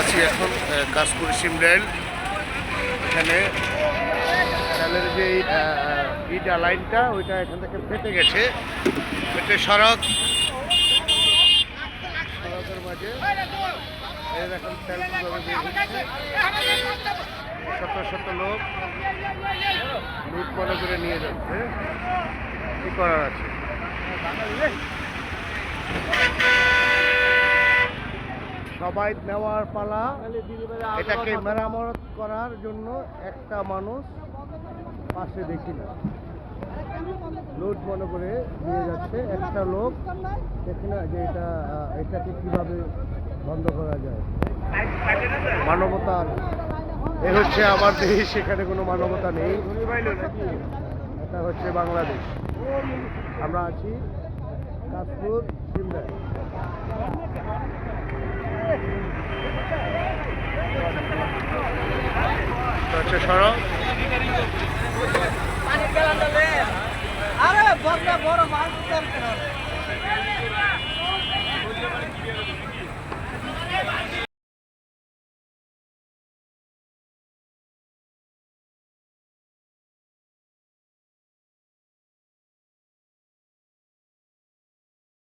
আছি এখন কাশপুর সিমরেল। এখানে রেলের যে ইটা লাইনটা ওইটা এখান থেকে ফেটে গেছে, ফেটে সড়কের মাঝে এখন তেল শত শত লোক লুট মনে করে নিয়ে যাচ্ছে। কি করার আছে? সবাই নেওয়ার পালা। এটাকে মেরামত করার জন্য একটা মানুষ পাশে দেখি না, লুট মনে করে নিয়ে যাচ্ছে। একটা লোক দেখি না যে এটাকে কিভাবে বন্ধ করা যায়। মানবতার এ হচ্ছে আমার দেশ, এখানে কোনো মানবতা নেই। এটা হচ্ছে বাংলাদেশ। আমরা আছি কাশপুর সিমরেল। হচ্ছে সড়ক। আরে বড় মাছ